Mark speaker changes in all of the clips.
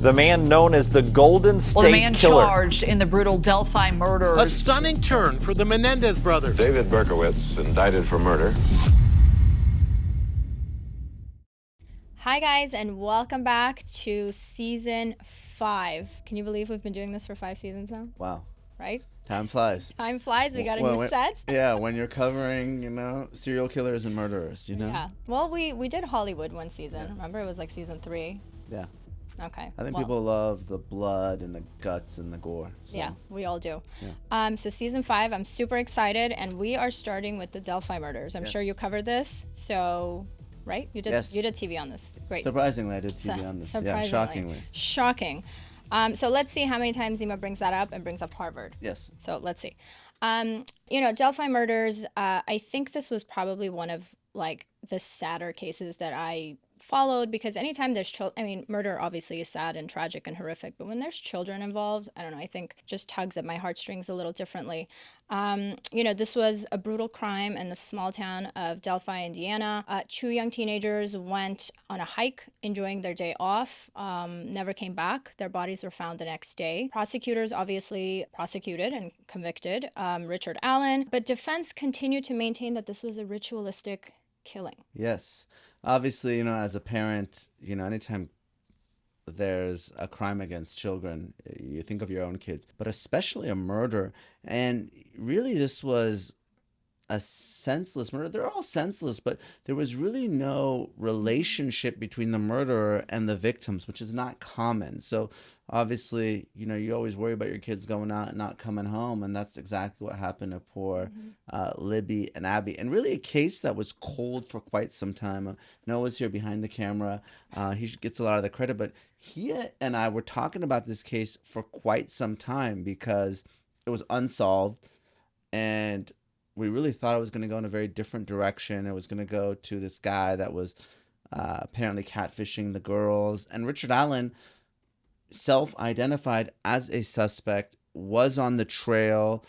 Speaker 1: The man known as the Golden State
Speaker 2: Well, the man
Speaker 1: Killer.
Speaker 2: charged in the brutal Delphi murders.
Speaker 3: A stunning turn for the Menendez brothers.
Speaker 4: David Berkowitz, indicted for murder.
Speaker 5: Hi guys, and welcome back to season 5. Can you believe we've been doing this for 5 seasons now?
Speaker 6: Wow.
Speaker 5: Right?
Speaker 6: Time flies.
Speaker 5: Time flies. We got a new set.
Speaker 6: Yeah, when you're covering, serial killers and murderers,
Speaker 5: Yeah. Well, we did Hollywood one season. Yeah. Remember, it was like season 3.
Speaker 6: Yeah.
Speaker 5: Okay.
Speaker 6: I think people love the blood and the guts and the gore. So.
Speaker 5: Yeah, we all do.
Speaker 6: Yeah.
Speaker 5: So season 5, I'm super excited, and we are starting with the Delphi murders. I'm sure you covered this. So, right? You did.
Speaker 6: Yes.
Speaker 5: You did TV on this. Great.
Speaker 6: Surprisingly, I did TV on this. Yeah, shockingly.
Speaker 5: Shocking. So let's see how many times Neama brings that up and brings up Harvard.
Speaker 6: Yes.
Speaker 5: So let's see. Delphi murders. I think this was probably one of like the sadder cases that I followed, because anytime there's murder obviously is sad and tragic and horrific, but when there's children involved, I don't know, I think just tugs at my heartstrings a little differently. This was a brutal crime in the small town of Delphi, Indiana. 2 young teenagers went on a hike, enjoying their day off, never came back. Their bodies were found the next day. Prosecutors obviously prosecuted and convicted Richard Allen, but defense continued to maintain that this was a ritualistic killing.
Speaker 6: Yes. Obviously, as a parent, anytime there's a crime against children, you think of your own kids, but especially a murder. And really, this was a senseless murder. They're all senseless, but there was really no relationship between the murderer and the victims, which is not common. So obviously, you always worry about your kids going out and not coming home. And that's exactly what happened to poor Libby and Abby. And really a case that was cold for quite some time. Noah's here behind the camera. He gets a lot of the credit, but he and I were talking about this case for quite some time because it was unsolved, and we really thought it was going to go in a very different direction. It was going to go to this guy that was apparently catfishing the girls. And Richard Allen, self-identified as a suspect, was on the trail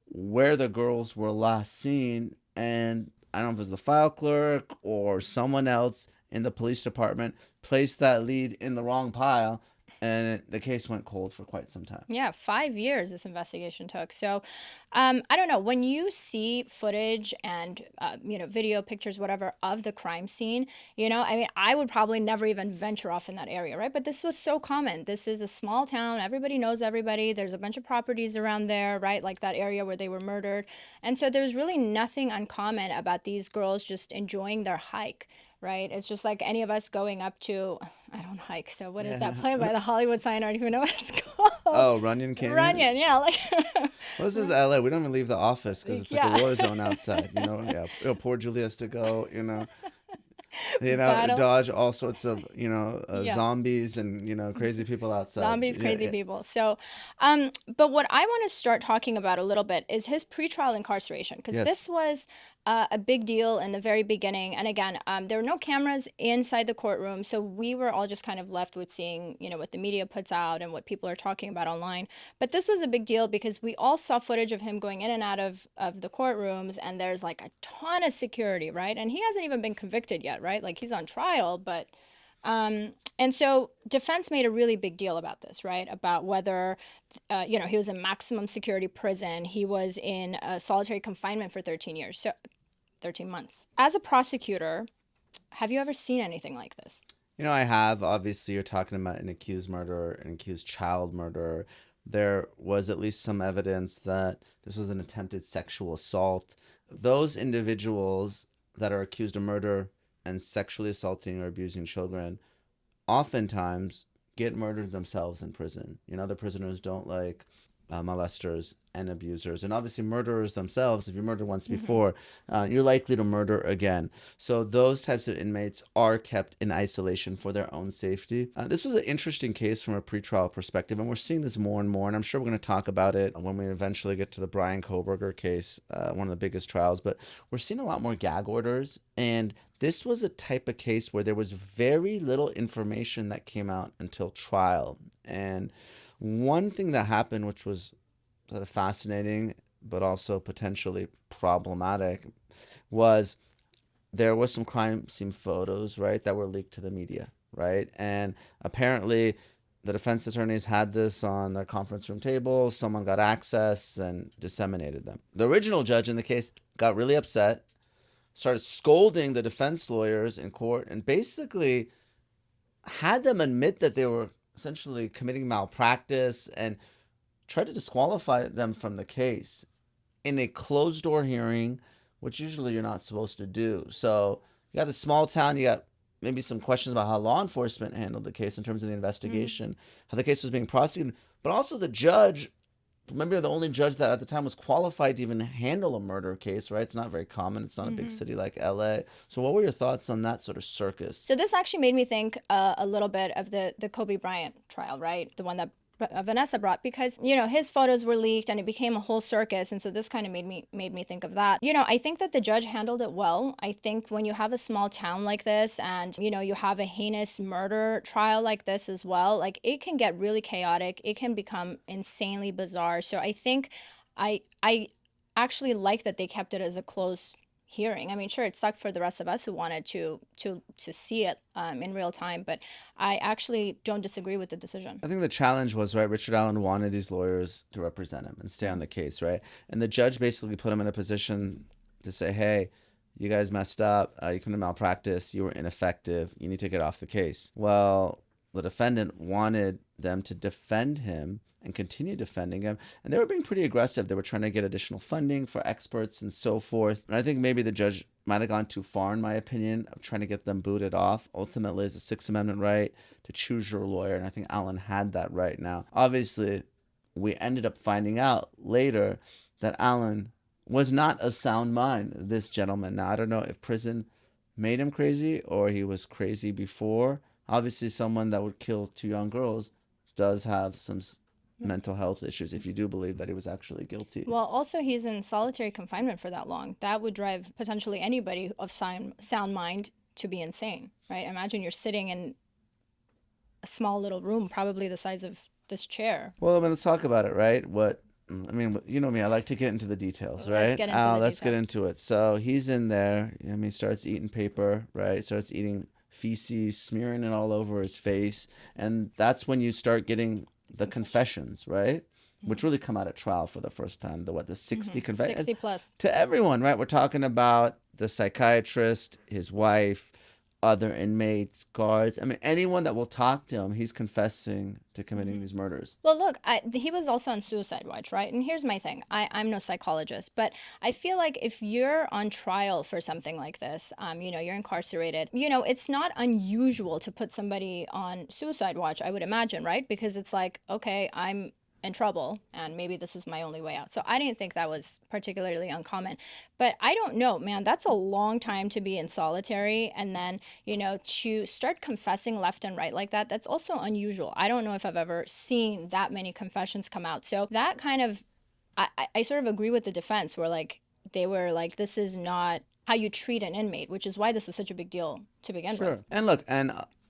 Speaker 6: where the girls were last seen. And I don't know if it was the file clerk or someone else in the police department placed that lead in the wrong pile. And the case went cold for quite some time.
Speaker 5: Yeah, 5 years this investigation took. So, I don't know. When you see footage and, video, pictures, whatever, of the crime scene, I would probably never even venture off in that area, right? But this was so common. This is a small town. Everybody knows everybody. There's a bunch of properties around there, right? Like that area where they were murdered. And so there's really nothing uncommon about these girls just enjoying their hike. Right? It's just like any of us going up to, I don't hike, so what is that play by the Hollywood sign? I don't even know what it's called.
Speaker 6: Oh, Runyon Canyon?
Speaker 5: Runyon, yeah.
Speaker 6: Well, this is LA. We don't even leave the office because it's like a war zone outside, poor Julie has to go, dodge all sorts of, zombies and, crazy people outside.
Speaker 5: Zombies, crazy people. So, but what I want to start talking about a little bit is his pretrial incarceration, because this was a big deal in the very beginning. And again, there were no cameras inside the courtroom, so we were all just kind of left with seeing, what the media puts out and what people are talking about online. But this was a big deal because we all saw footage of him going in and out of the courtrooms, and there's like a ton of security, right? And he hasn't even been convicted yet, right? Like he's on trial, but and so defense made a really big deal about this, right? About whether, he was in maximum security prison. He was in solitary confinement for 13 years, so 13 months. As a prosecutor, have you ever seen anything like this?
Speaker 6: I have. Obviously, you're talking about an accused murderer, an accused child murderer. There was at least some evidence that this was an attempted sexual assault. Those individuals that are accused of murder and sexually assaulting or abusing children oftentimes get murdered themselves in prison. The prisoners don't like molesters and abusers. And obviously murderers themselves, if you murdered once before, you're likely to murder again. So those types of inmates are kept in isolation for their own safety. This was an interesting case from a pretrial perspective, and we're seeing this more and more, and I'm sure we're going to talk about it when we eventually get to the Brian Kohberger case, one of the biggest trials. But we're seeing a lot more gag orders, and this was a type of case where there was very little information that came out until trial. And one thing that happened, which was sort of fascinating but also potentially problematic, was there was some crime scene photos, right, that were leaked to the media, right? And apparently The defense attorneys had this on their conference room table. Someone got access and disseminated them. The original judge in the case got really upset, started scolding the defense lawyers in court, and basically had them admit that they were essentially committing malpractice and tried to disqualify them from the case in a closed door hearing, which usually you're not supposed to do. So you got the small town, you got maybe some questions about how law enforcement handled the case in terms of the investigation, how the case was being prosecuted, but also the judge. Remember, the only judge that at the time was qualified to even handle a murder case, right? It's not very common. It's not a big city like LA. So what were your thoughts on that sort of circus?
Speaker 5: So this actually made me think a little bit of the Kobe Bryant trial, right? The one that Vanessa brought, because his photos were leaked and it became a whole circus, and so this kind of made me think of that. I think that the judge handled it well. I think when you have a small town like this and you have a heinous murder trial like this as well, like it can get really chaotic. It can become insanely bizarre. So I think I actually like that they kept it as a closed hearing. I mean, sure, it sucked for the rest of us who wanted to see it in real time, but I actually don't disagree with the decision.
Speaker 6: I think the challenge was, right, Richard Allen wanted these lawyers to represent him and stay on the case, right? And the judge basically put him in a position to say, hey, you guys messed up, you committed malpractice, you were ineffective, you need to get off the case. Well, the defendant wanted them to defend him and continue defending him. And they were being pretty aggressive. They were trying to get additional funding for experts and so forth. And I think maybe the judge might have gone too far, in my opinion, of trying to get them booted off. Ultimately, it's a Sixth Amendment right to choose your lawyer. And I think Allen had that right. Now, obviously, we ended up finding out later that Allen was not of sound mind, this gentleman. Now, I don't know if prison made him crazy or he was crazy before. Obviously, someone that would kill 2 young girls does have some mental health issues, if you do believe that he was actually guilty.
Speaker 5: Well, also he's in solitary confinement for that long. That would drive potentially anybody of sound mind to be insane, right? Imagine you're sitting in a small little room, probably the size of this chair.
Speaker 6: Well, let's talk about it, right? I mean, you know me, I like to get into the details, right? Let's get into it. So he's in there. He starts eating paper, right? Starts eating feces, smearing it all over his face. And that's when you start getting the confessions, right? Which really come out at trial for the first time. The 60 confessions.
Speaker 5: 60 plus.
Speaker 6: To everyone, right? We're talking about the psychiatrist, his wife, other inmates, guards. I mean, anyone that will talk to him, he's confessing to committing these murders.
Speaker 5: Well, look, he was also on suicide watch, right? And here's my thing. I'm no psychologist, but I feel like if you're on trial for something like this, you're incarcerated, it's not unusual to put somebody on suicide watch, I would imagine, right? Because it's like, okay, I'm in trouble and maybe this is my only way out. So I didn't think that was particularly uncommon, but I don't know, man, that's a long time to be in solitary, and then to start confessing left and right like that, that's also unusual. I don't know if I've ever seen that many confessions come out. So that kind of, I sort of agree with the defense where like they were like, this is not how you treat an inmate, which is why this was such a big deal to begin with.
Speaker 6: And look,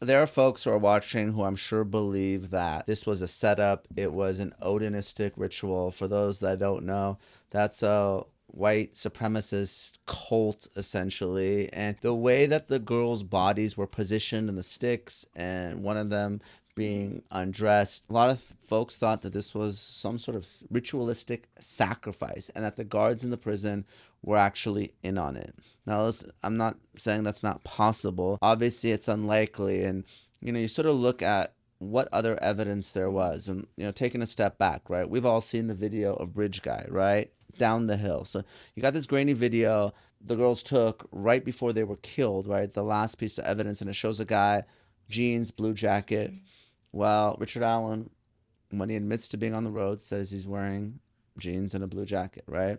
Speaker 6: there are folks who are watching who I'm sure believe that this was a setup. It was an Odinistic ritual. For those that don't know, that's a white supremacist cult, essentially. And the way that the girls' bodies were positioned in the sticks, and one of them being undressed, a lot of folks thought that this was some sort of ritualistic sacrifice and that the guards in the prison were actually in on it. Now, listen, I'm not saying that's not possible. Obviously, it's unlikely. And, you sort of look at what other evidence there was. And, taking a step back, right? We've all seen the video of Bridge Guy, right? Down the hill. So you got this grainy video the girls took right before they were killed, right? The last piece of evidence. And it shows a guy, jeans, blue jacket. Well, Richard Allen, when he admits to being on the road, says he's wearing jeans and a blue jacket, right?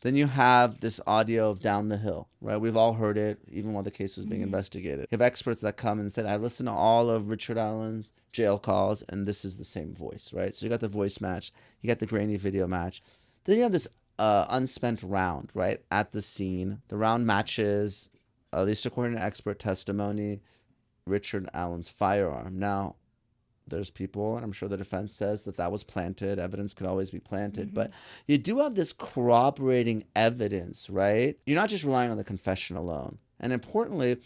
Speaker 6: Then you have this audio of Down the Hill, right? We've all heard it, even while the case was being investigated. You have experts that come and said, I listened to all of Richard Allen's jail calls, and this is the same voice, right? So you got the voice match, you got the grainy video match. Then you have this unspent round, right, at the scene. The round matches, at least according to expert testimony, Richard Allen's firearm. Now, there's people, and I'm sure the defense says that was planted. Evidence can always be planted. But you do have this corroborating evidence, right? You're not just relying on the confession alone. And importantly,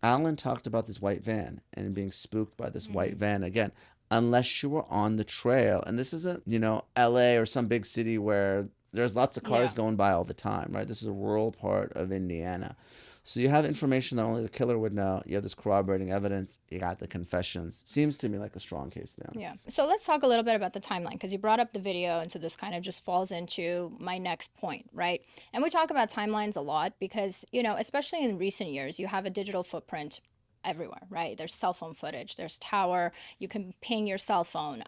Speaker 6: Allen talked about this white van and being spooked by this white van. Again, unless you were on the trail. And this isn't, LA or some big city where there's lots of cars going by all the time, right? This is a rural part of Indiana. So you have information that only the killer would know. You have this corroborating evidence. You got the confessions. Seems to me like a strong case now.
Speaker 5: Yeah. So let's talk a little bit about the timeline, because you brought up the video, and so this kind of just falls into my next point, right? And we talk about timelines a lot because, especially in recent years, you have a digital footprint everywhere, right? There's cell phone footage, there's tower, you can ping your cell phone,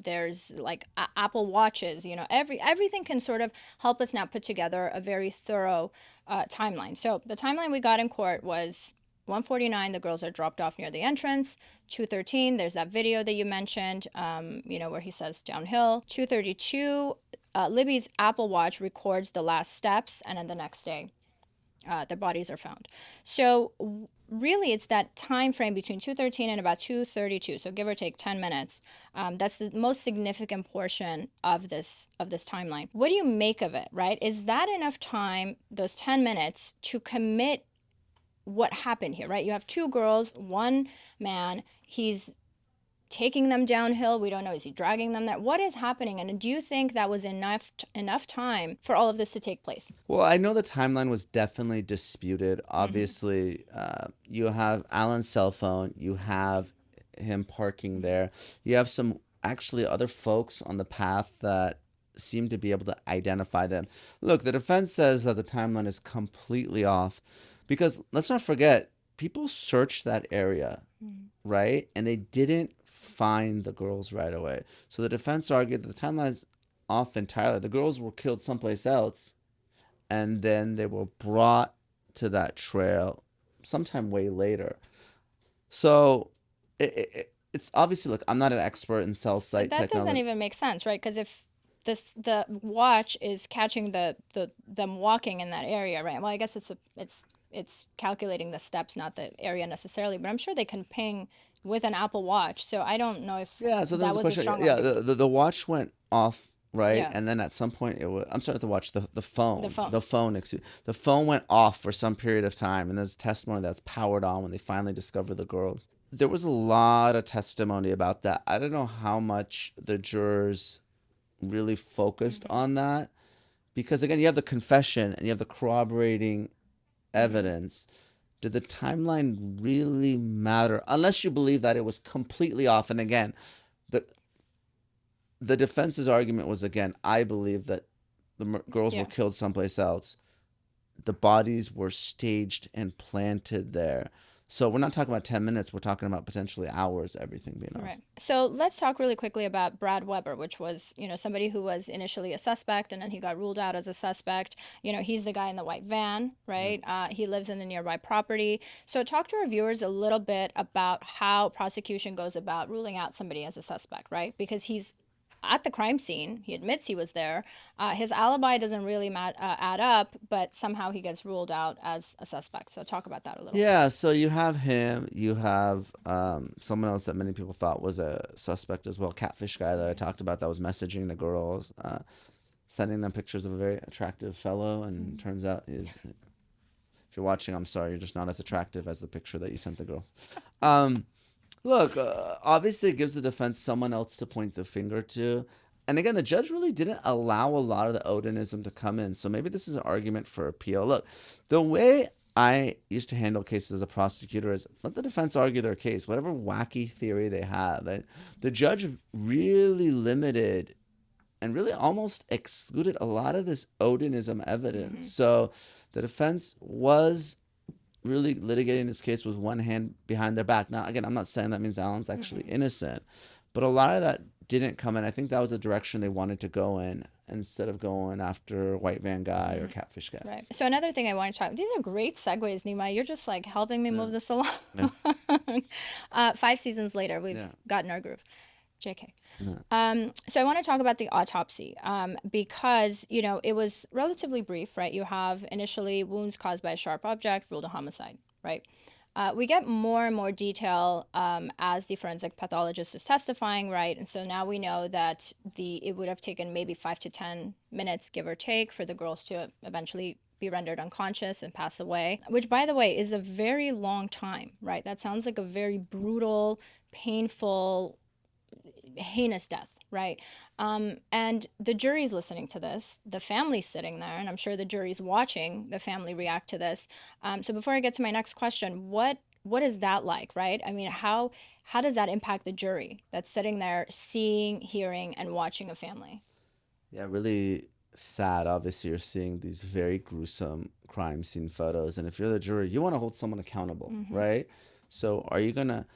Speaker 5: there's like Apple Watches, everything can sort of help us now put together a very thorough timeline. So the timeline we got in court was 1:49, the girls are dropped off near the entrance. 2:13, there's that video that you mentioned, where he says downhill. 2:32, Libby's Apple Watch records the last steps, and then the next day, their bodies are found. So really, it's that time frame between 2:13 and about 2:32, so give or take 10 minutes. That's the most significant portion of this timeline. What do you make of it, right? Is that enough time, those 10 minutes, to commit what happened here, right? You have two girls, one man, he's taking them downhill. We don't know, is he dragging them there? What is happening? And do you think that was enough time for all of this to take place?
Speaker 6: Well, I know the timeline was definitely disputed. Obviously, you have Alan's cell phone. You have him parking there. You have some actually other folks on the path that seem to be able to identify them. Look, the defense says that the timeline is completely off because let's not forget, people searched that area, right? And they didn't find the girls right away. So the defense argued that the timeline's off entirely. The girls were killed someplace else, and then they were brought to that trail sometime way later. So it's obviously, look, I'm not an expert in cell site technology.
Speaker 5: That doesn't even make sense, right? Because if the watch is catching them walking in that area, right? Well, I guess it's calculating the steps, not the area necessarily, but I'm sure they can ping with an Apple Watch. So I don't know if
Speaker 6: so
Speaker 5: that was a strong
Speaker 6: argument. The watch went off, right?
Speaker 5: Yeah.
Speaker 6: And then at some point I'm sorry, the watch, the phone. The phone went off for some period of time, and there's testimony that's powered on when they finally discovered the girls. There was a lot of testimony about that. I don't know how much the jurors really focused on that, because again, you have the confession and you have the corroborating evidence. Did the timeline really matter? Unless you believe that it was completely off. And again, the defense's argument was, again, I believe that the girls were killed someplace else. The bodies were staged and planted there. So we're not talking about 10 minutes. We're talking about potentially hours, everything being off.
Speaker 5: Right. So let's talk really quickly about Brad Weber, which was, somebody who was initially a suspect, and then he got ruled out as a suspect. He's the guy in the white van, right? He lives in the nearby property. So talk to our viewers a little bit about how prosecution goes about ruling out somebody as a suspect, right? Because he's at the crime scene. He admits he was there. His alibi doesn't really add up, but somehow he gets ruled out as a suspect. So talk about that a little.
Speaker 6: Yeah, so you have him. You have someone else that many people thought was a suspect as well, catfish guy that I talked about that was messaging the girls, sending them pictures of a very attractive fellow, and turns out if you're watching, I'm sorry, you're just not as attractive as the picture that you sent the girls. Look, obviously it gives the defense someone else to point the finger to. And again, the judge really didn't allow a lot of the Odinism to come in. So maybe this is an argument for appeal. Look, the way I used to handle cases as a prosecutor is let the defense argue their case, whatever wacky theory they have. The judge really limited and really almost excluded a lot of this Odinism evidence. So the defense was really litigating this case with one hand behind their back. Now, again, I'm not saying that means Alan's actually innocent, but a lot of that didn't come in. I think that was the direction they wanted to go in instead of going after white van guy or catfish guy.
Speaker 5: Right. So another thing I want to talk, these are great segues, Neama. You're just like helping me move this along. 5 seasons later, we've gotten our groove. JK. So I want to talk about the autopsy because, it was relatively brief, right? You have initially wounds caused by a sharp object, ruled a homicide, right? We get more and more detail as the forensic pathologist is testifying, right? And so now we know that it would have taken maybe 5 to 10 minutes, give or take, for the girls to eventually be rendered unconscious and pass away, which, by the way, is a very long time, right? That sounds like a very brutal, painful, heinous death, right? And the jury's listening to this, the family's sitting there, and I'm sure the jury's watching the family react to this. So before I get to my next question, what is that like, right? I mean, how does that impact the jury that's sitting there seeing, hearing, and watching a family?
Speaker 6: Yeah, really sad. Obviously, you're seeing these very gruesome crime scene photos, and if you're the jury, you want to hold someone accountable, right? So are you gonna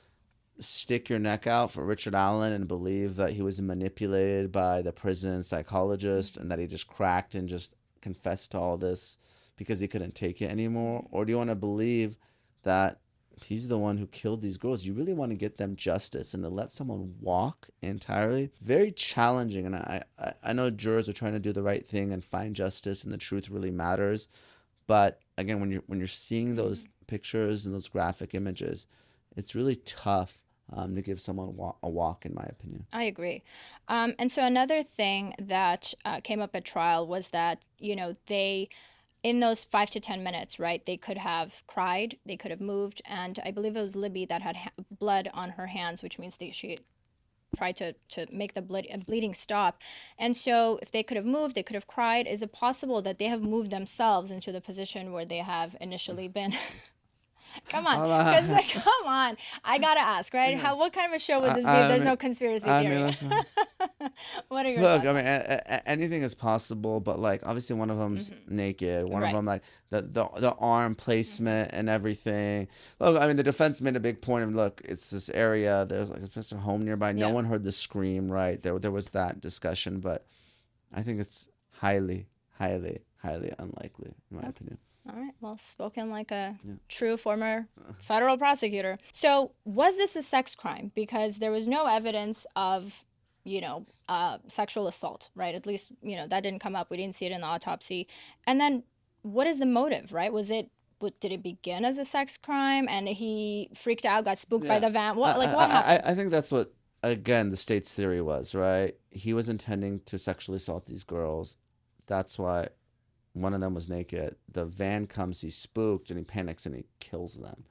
Speaker 6: stick your neck out for Richard Allen and believe that he was manipulated by the prison psychologist and that he just cracked and just confessed to all this because he couldn't take it anymore? Or do you want to believe that he's the one who killed these girls? You really want to get them justice, and to let someone walk entirely, very challenging. And I know jurors are trying to do the right thing and find justice, and the truth really matters. But again, when you're seeing those pictures and those graphic images, it's really tough to give someone a walk, in my opinion.
Speaker 5: I agree. And so another thing that came up at trial was that, they, in those 5 to 10 minutes, right, they could have cried, they could have moved, and I believe it was Libby that had blood on her hands, which means she tried to make the bleeding stop. And so if they could have moved, they could have cried. Is it possible that they have moved themselves into the position where they have initially been? Come on, come on. I gotta ask, right? What kind of a show would this be if there's no conspiracy theory? What are your thoughts?
Speaker 6: Look, I mean, anything is possible, but like obviously one of them's naked, one of them like the arm placement and everything. Look, I mean, the defense made a big point of, look, it's this area. There's like a home nearby. No one heard the scream, right? There was that discussion, but I think it's highly, highly, highly unlikely, in my opinion.
Speaker 5: All right. Well, spoken like a true former federal prosecutor. So was this a sex crime? Because there was no evidence of, sexual assault, right? At least, that didn't come up. We didn't see it in the autopsy. And then what is the motive, right? Did it begin as a sex crime and he freaked out, got spooked by the van? What happened?
Speaker 6: I think that's what, again, the state's theory was, right? He was intending to sexually assault these girls. That's why one of them was naked. The van comes, he's spooked, and he panics and he kills them.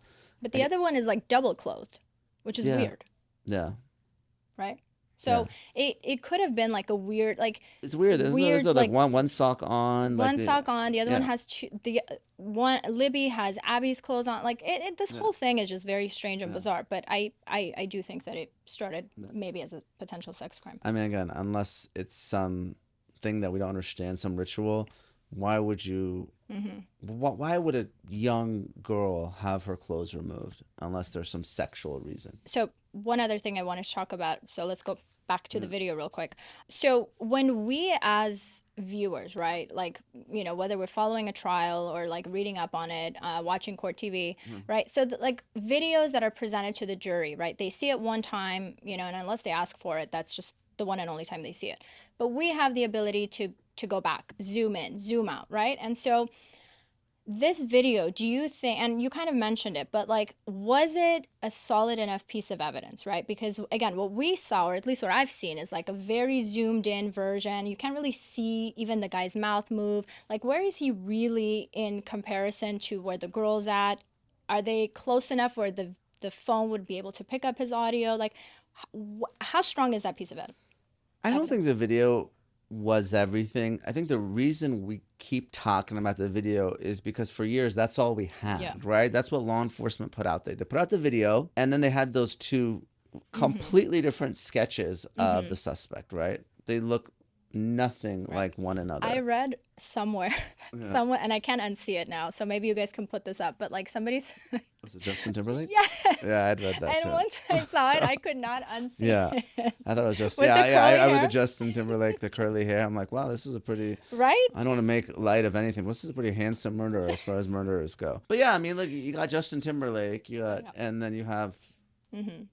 Speaker 5: But the other one is like double clothed, which is weird.
Speaker 6: Yeah.
Speaker 5: Right? So it could have been like a weird, like...
Speaker 6: It's weird. There's like one sock on.
Speaker 5: One sock on. The other one has two... Libby has Abby's clothes on. Like, this whole thing is just very strange and bizarre. But I do think that it started maybe as a potential sex crime.
Speaker 6: I mean, again, unless it's some thing that we don't understand, some ritual... Why would you? Why would a young girl have her clothes removed unless there's some sexual reason?
Speaker 5: So one other thing I want to talk about. So let's go back to the video real quick. So when we as viewers, right, like whether we're following a trial or like reading up on it, watching court TV, right? So like videos that are presented to the jury, right? They see it one time, and unless they ask for it, that's just the one and only time they see it. But we have the ability to go back, zoom in, zoom out, right? And so this video, do you think, and you kind of mentioned it, but like, was it a solid enough piece of evidence, right? Because again, what we saw, or at least what I've seen, is like a very zoomed in version. You can't really see even the guy's mouth move. Like, where is he really in comparison to where the girl's at? Are they close enough where the phone would be able to pick up his audio? Like, how strong is that piece of evidence?
Speaker 6: I don't think the video was everything. I think the reason we keep talking about the video is because for years that's all we had, right? That's what law enforcement put out there. They put out the video, and then they had those two completely different sketches of the suspect, right? They look nothing like one another.
Speaker 5: I read somewhere, and I can't unsee it now, so maybe you guys can put this up, but like somebody's...
Speaker 6: Was it Justin Timberlake?
Speaker 5: Yes!
Speaker 6: Yeah, I'd read that
Speaker 5: and
Speaker 6: too.
Speaker 5: Once I saw it, I could not unsee it.
Speaker 6: I thought it was just...
Speaker 5: With
Speaker 6: I read the Justin Timberlake, the curly hair. I'm like, wow, this is a pretty...
Speaker 5: Right?
Speaker 6: I don't want to make light of anything. This is a pretty handsome murderer as far as murderers go. But yeah, I mean, look, you got Justin Timberlake, and then you have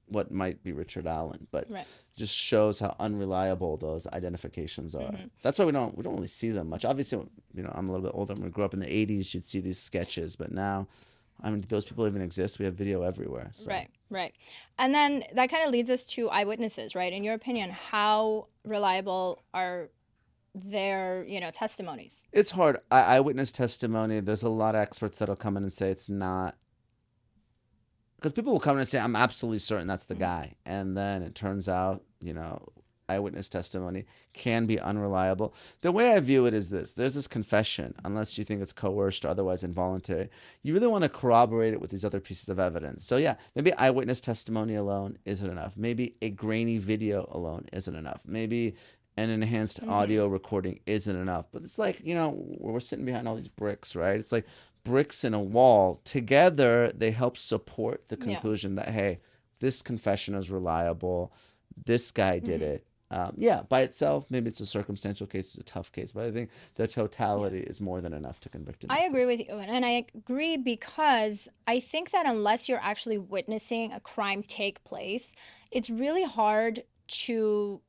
Speaker 6: what might be Richard Allen, but just shows how unreliable those identifications are. That's why we don't really see them much. Obviously, I'm a little bit older. When we grew up in the 80s, you'd see these sketches, but now, I mean, do those people even exist? We have video everywhere. So.
Speaker 5: Right. And then that kind of leads us to eyewitnesses, right? In your opinion, how reliable are their, testimonies?
Speaker 6: It's hard. Eyewitness testimony, there's a lot of experts that'll come in and say it's not. Because people will come in and say, I'm absolutely certain that's the guy. And then it turns out eyewitness testimony can be unreliable. The way I view it is this: there's this confession, unless you think it's coerced or otherwise involuntary, you really want to corroborate it with these other pieces of evidence. So yeah, maybe eyewitness testimony alone isn't enough. Maybe a grainy video alone isn't enough. Maybe an enhanced audio recording isn't enough. But it's like, we're sitting behind all these bricks, right? It's like bricks in a wall. Together, they help support the conclusion that, hey, this confession is reliable. This guy did it. By itself, maybe it's a circumstantial case, it's a tough case, but I think the totality is more than enough to convict him.
Speaker 5: I agree with you, and I agree because I think that unless you're actually witnessing a crime take place, it's really hard to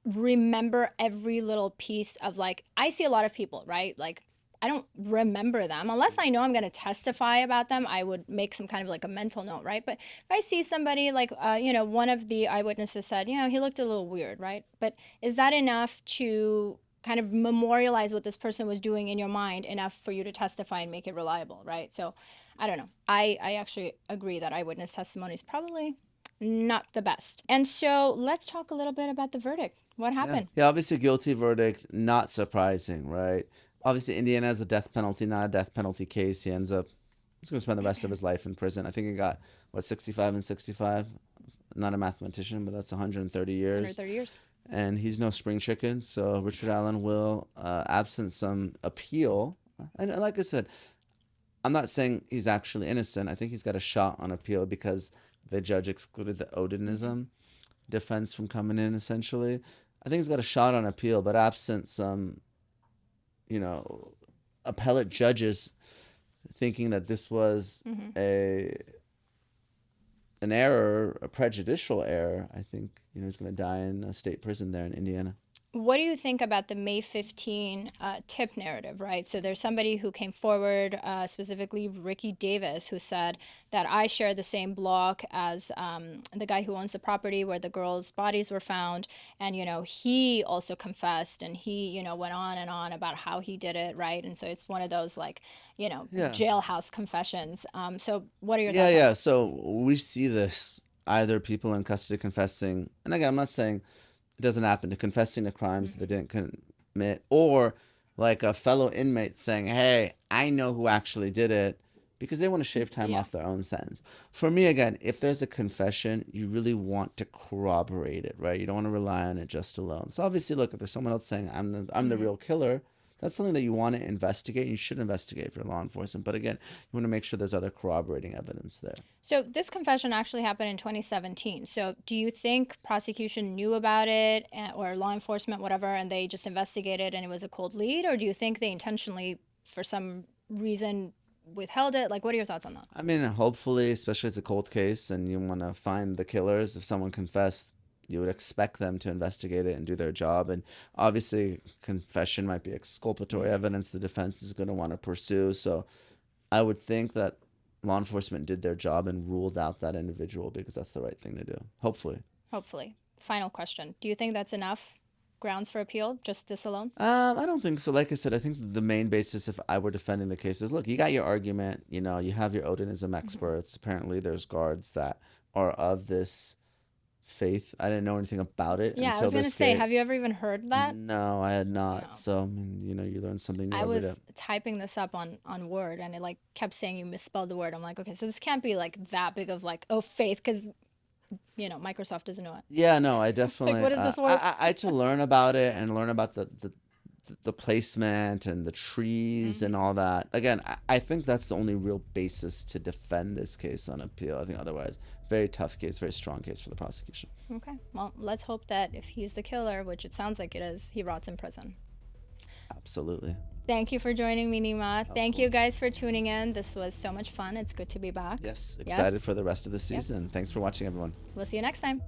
Speaker 5: remember every little piece of, like, I see a lot of people, right? Like, I don't remember them unless I know I'm going to testify about them. I would make some kind of like a mental note, right? But if I see somebody like, one of the eyewitnesses said, he looked a little weird, right? But is that enough to kind of memorialize what this person was doing in your mind enough for you to testify and make it reliable, right? So I don't know. I actually agree that eyewitness testimony is probably not the best. And so let's talk a little bit about the verdict. What happened?
Speaker 6: Yeah, obviously guilty verdict, not surprising, right? Obviously, Indiana has the death penalty, not a death penalty case. He's going to spend the rest of his life in prison. I think he got, 65 and 65? Not a mathematician, but that's 130 years.
Speaker 5: 130 years.
Speaker 6: And he's no spring chicken, so Richard Allen will, absent some appeal. And like I said, I'm not saying he's actually innocent. I think he's got a shot on appeal because the judge excluded the Odinism defense from coming in, essentially. I think he's got a shot on appeal, but absent some appellate judges thinking that this was an error, a prejudicial error, I think, he's going to die in a state prison there in Indiana.
Speaker 5: What do you think about the May 15 tip narrative, right? So there's somebody who came forward, specifically Ricky Davis, who said that I share the same block as the guy who owns the property where the girls' bodies were found. And, he also confessed and he, went on and on about how he did it, right? And so it's one of those jailhouse confessions. So what are your thoughts?
Speaker 6: Yeah. So we see this, either people in custody confessing, and again, I'm not saying it doesn't happen, to confessing to crimes that they didn't commit, or like a fellow inmate saying, hey, I know who actually did it, because they want to shave time off their own sentence. For me, again, if there's a confession, you really want to corroborate it, right? You don't want to rely on it just alone. So obviously, look, if there's someone else saying I'm the real killer, that's something that you want to investigate. You should investigate if you're law enforcement. But again, you want to make sure there's other corroborating evidence there.
Speaker 5: So this confession actually happened in 2017. So do you think prosecution knew about it, or law enforcement, whatever, and they just investigated and it was a cold lead? Or do you think they intentionally, for some reason, withheld it? Like, what are your thoughts on that?
Speaker 6: I mean, hopefully, especially it's a cold case and you want to find the killers. If someone confessed, you would expect them to investigate it and do their job. And obviously, confession might be exculpatory evidence the defense is going to want to pursue. So I would think that law enforcement did their job and ruled out that individual because that's the right thing to do. Hopefully. Final question. Do you think that's enough grounds for appeal, just this alone? I don't think so. Like I said, I think the main basis, if I were defending the case, is, look, you got your argument. You have your Odinism experts. Apparently, there's guards that are of this faith. I didn't know anything about it.
Speaker 5: Yeah,
Speaker 6: until
Speaker 5: I was going to say,
Speaker 6: day.
Speaker 5: have you ever even heard that?
Speaker 6: No, I had not.
Speaker 5: No.
Speaker 6: So, I mean, you learn something new
Speaker 5: I
Speaker 6: every
Speaker 5: was
Speaker 6: day.
Speaker 5: typing this up on Word, and it kept saying you misspelled the word. I'm like, okay, so this can't be that big of faith, because Microsoft doesn't know it.
Speaker 6: Yeah, no, I definitely.
Speaker 5: what is this word?
Speaker 6: I had to learn about it and learn about the placement and the trees and all that. Again, I think that's the only real basis to defend this case on appeal. I think otherwise, very tough case, very strong case for the prosecution.
Speaker 5: Okay, well, let's hope that if he's the killer, which it sounds like it is, he rots in prison.
Speaker 6: Absolutely.
Speaker 5: Thank you for joining me, Neama. Thank you guys for tuning in. This was so much fun. It's good to be back.
Speaker 6: Yes, excited for the rest of the season. Thanks for watching, everyone.
Speaker 5: We'll see you next time.